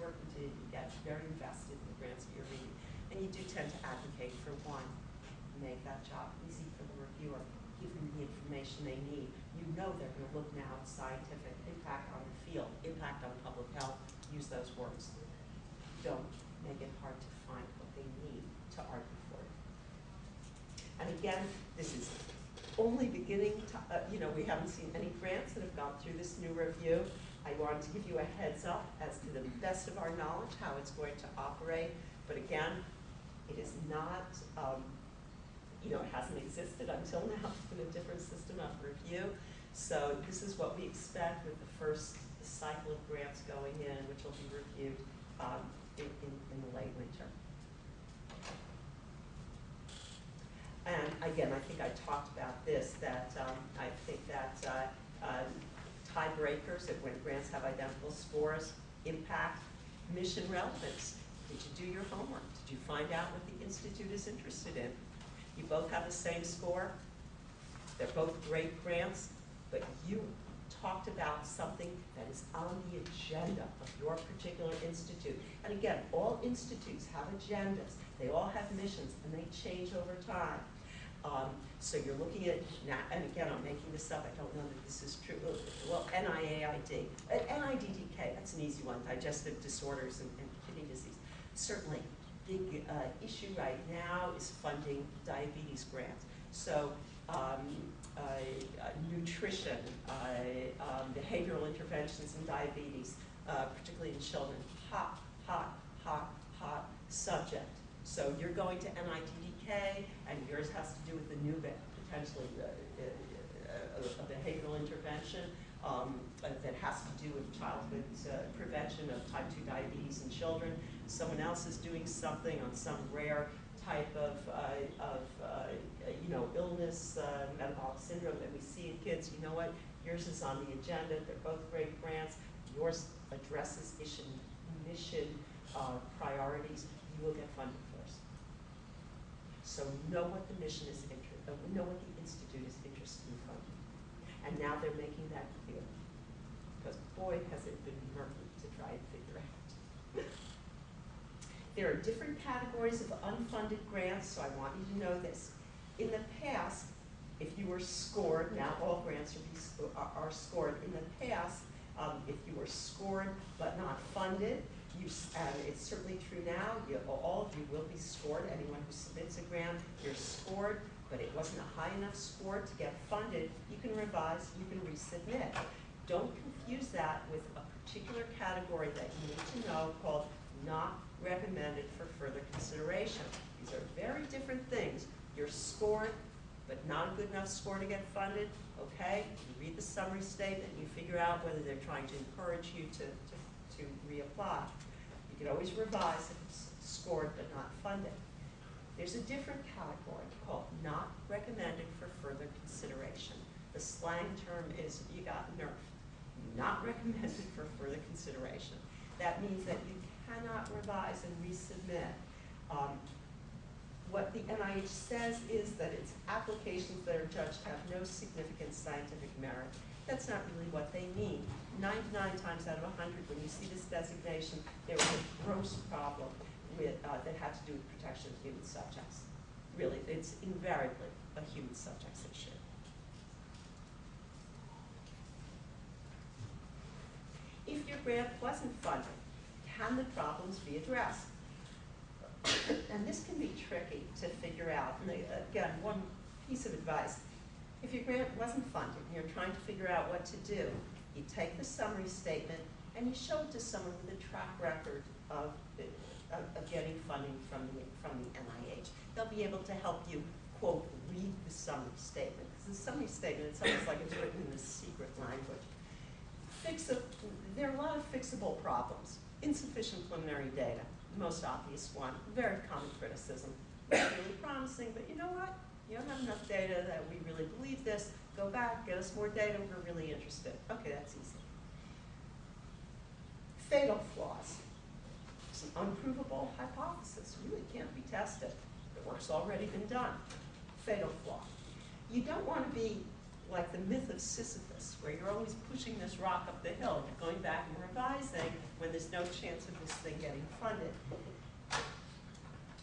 working to get very invested in the grants that you're reading. And you do tend to advocate for one, make that job easy for the reviewer, give them the information they need. You know they're going to look now at scientific impact on the field, impact on public health, use those words. Don't make it hard to find what they need to argue for it. And again, this is only beginning to, we haven't seen any grants that have gone through this new review. I wanted to give you a heads up as to the best of our knowledge how it's going to operate. But again, it is not, it hasn't existed until now. It's been a different system of review. So this is what we expect with the first cycle of grants going in, which will be reviewed in the late winter. And again, I think I talked about this, that I think that tiebreakers, that when grants have identical scores, impact mission relevance. Did you do your homework? Did you find out what the Institute is interested in? You both have the same score. They're both great grants, but you talked about something that is on the agenda of your particular institute. And again, all institutes have agendas. They all have missions, and they change over time. So you're looking at, and again, I'm making this up, I don't know that this is true. Well, NIAID, NIDDK, that's an easy one, digestive disorders and kidney disease. Certainly, big issue right now is funding diabetes grants. So nutrition, behavioral interventions in diabetes, particularly in children, hot subject. So you're going to NIDDK, and yours has to do with the new, potentially a behavioral intervention that has to do with childhood prevention of type 2 diabetes in children. Someone else is doing something on some rare type of illness, metabolic syndrome that we see in kids. You know what? Yours is on the agenda. They're both great grants. Yours addresses mission priorities. You will get funded first. So know what the mission is know what the Institute is interested in funding. And now they're making that clear. Because boy, has it been murky to try and figure out. There are different categories of unfunded grants, so I want you to know this. In the past, if you were scored, now all grants are scored. In the past, if you were scored but not funded, and it's certainly true now, all of you will be scored. Anyone who submits a grant, you're scored, but it wasn't a high enough score to get funded. You can revise, you can resubmit. Don't confuse that with a particular category that you need to know called not recommended for further consideration. These are very different things. You're scored, but not a good enough score to get funded. Okay, you read the summary statement, you figure out whether they're trying to encourage you to reapply. You can always revise if it's scored but not funded. There's a different category called not recommended for further consideration. The slang term is you got nerfed. Not recommended for further consideration. That means that you cannot revise and resubmit. What the NIH says is that it's applications that are judged to have no significant scientific merit. That's not really what they mean. 99 times out of 100, when you see this designation, there was a gross problem with, that had to do with protection of human subjects. Really, it's invariably a human subjects issue. If your grant wasn't funded, can the problems be addressed? And this can be tricky to figure out. And again, one piece of advice. If your grant wasn't funded and you're trying to figure out what to do, you take the summary statement and you show it to someone with a track record of getting funding from the NIH. They'll be able to help you, quote, read the summary statement. Because the summary statement, it's almost like it's written in this secret language. There are a lot of fixable problems. Insufficient preliminary data, the most obvious one, very common criticism. It's really promising, but you know what? You don't have enough data that we really believe this. Go back, get us more data, we're really interested. Okay, that's easy. Fatal flaws. It's an unprovable hypothesis, really can't be tested. The work's already been done. Fatal flaw. You don't want to be like the myth of Sisyphus, where you're always pushing this rock up the hill. You're going back and revising when there's no chance of this thing getting funded.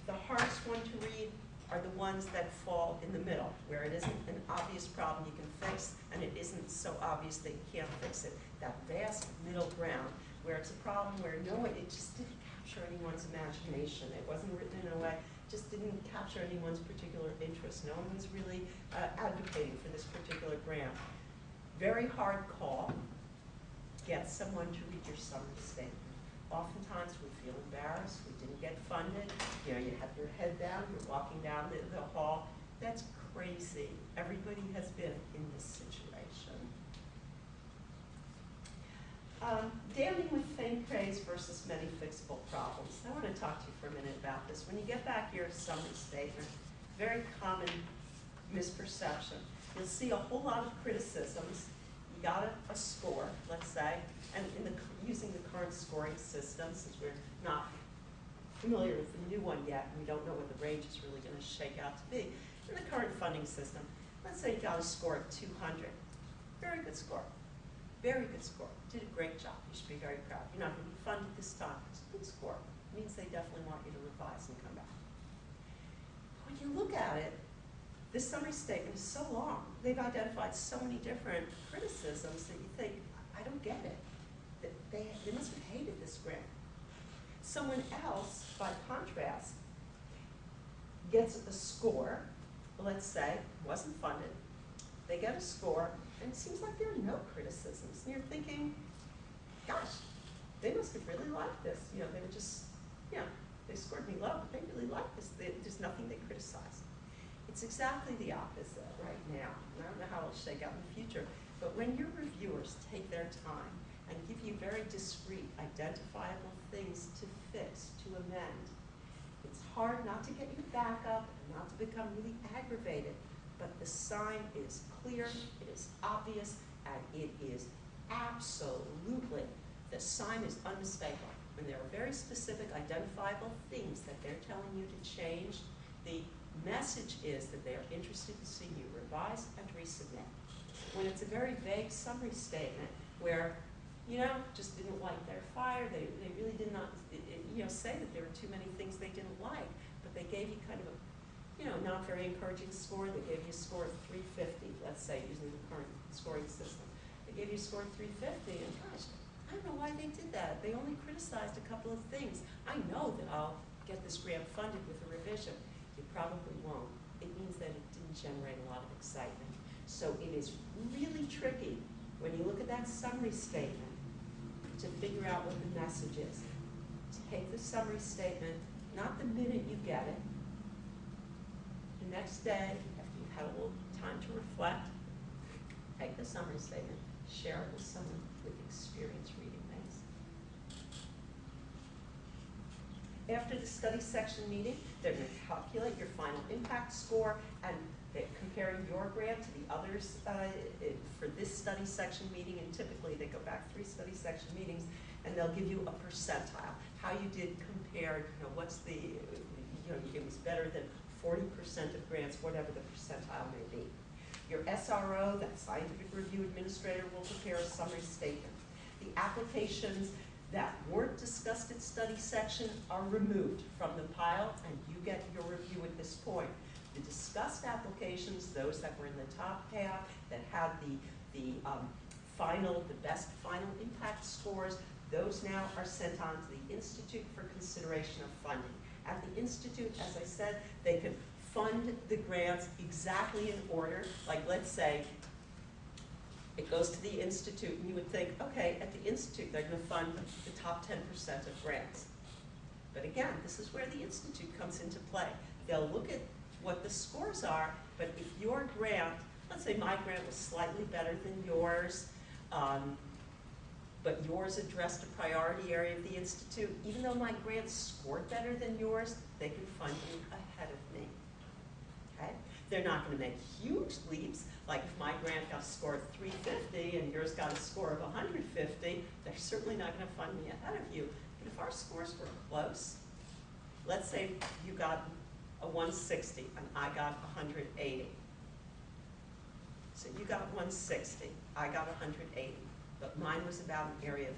The hardest one to read are the ones that fall in the middle, where it isn't an obvious problem you can fix, and it isn't so obvious that you can't fix it. That vast middle ground, where it's a problem where it just didn't capture anyone's imagination. It wasn't written in a way, just didn't capture anyone's particular interest. No one was really advocating for this particular grant. Very hard call. Get someone to read your summary statement. Oftentimes we feel embarrassed, we didn't get funded, you have your head down, you're walking down the hall. That's crazy. Everybody has been in this situation. Damning with faint praise versus many fixable problems. I want to talk to you for a minute about this. When you get back your summary statement, very common misperception. You'll see a whole lot of criticisms. You got a score, let's say, and using the current scoring system, since we're not familiar with the new one yet, and we don't know what the range is really going to shake out to be. In the current funding system, let's say you got a score of 200. Very good score. Very good score. Did a great job. You should be very proud. You're not going to be funded this time. It's a good score. It means they definitely want you to revise and come back. When you look at it, this summary statement is so long. They've identified so many different criticisms that you think, I don't get it. They must have hated this grant. Someone else, by contrast, gets a score, let's say, wasn't funded. They get a score, and it seems like there are no criticisms. And you're thinking, gosh, they must have really liked this. They were just, they scored me low, but they really liked this. There's nothing they criticized. It's exactly the opposite right now. And I don't know how it'll shake out in the future, but when your reviewers take their time and give you very discrete, identifiable things to fix, to amend, it's hard not to get your back up and not to become really aggravated, but the sign is clear, it is obvious, and it is absolutely, the sign is unmistakable. When there are very specific, identifiable things that they're telling you to change, the message is that they are interested in seeing you revise and resubmit. When it's a very vague summary statement where, just didn't like their fire, they really did not, say that there were too many things they didn't like, but they gave you kind of a, not very encouraging score. They gave you a score of 350, let's say, using the current scoring system. They gave you a score of 350, and gosh, I don't know why they did that. They only criticized a couple of things. I know that I'll get this grant funded with a revision. You probably won't. It means that it didn't generate a lot of excitement. So it is really tricky when you look at that summary statement to figure out what the message is. Take the summary statement, not the minute you get it, the next day, after you've had a little time to reflect, take the summary statement, share it with someone with experience reading things. After the study section meeting, they're going to calculate your final impact score, and they're comparing your grant to the others for this study section meeting, and typically they go back 3 study section meetings, and they'll give you a percentile, how you did compared, what's the, it was better than 40% of grants, whatever the percentile may be. Your SRO, that scientific review administrator, will prepare a summary statement. The applications that weren't discussed at study section are removed from the pile, and you get your review at this point. The discussed applications, those that were in the top half, that had the best final impact scores, those now are sent on to the Institute for consideration of funding. At the Institute, as I said, they can fund the grants exactly in order. Like, let's say it goes to the Institute, and you would think, okay, at the Institute, they're going to fund the top 10% of grants. But again, this is where the Institute comes into play. They'll look at what the scores are, but if your grant, let's say my grant was slightly better than yours, but yours addressed a priority area of the Institute, even though my grant scored better than yours, they can fund you ahead of me. Okay? They're not going to make huge leaps, like if my grant got scored 350 and yours got a score of 150, they're certainly not going to fund me ahead of you. But if our scores were close, let's say you got a 160 and I got 180. So you got 160, I got 180, but mine was about an area of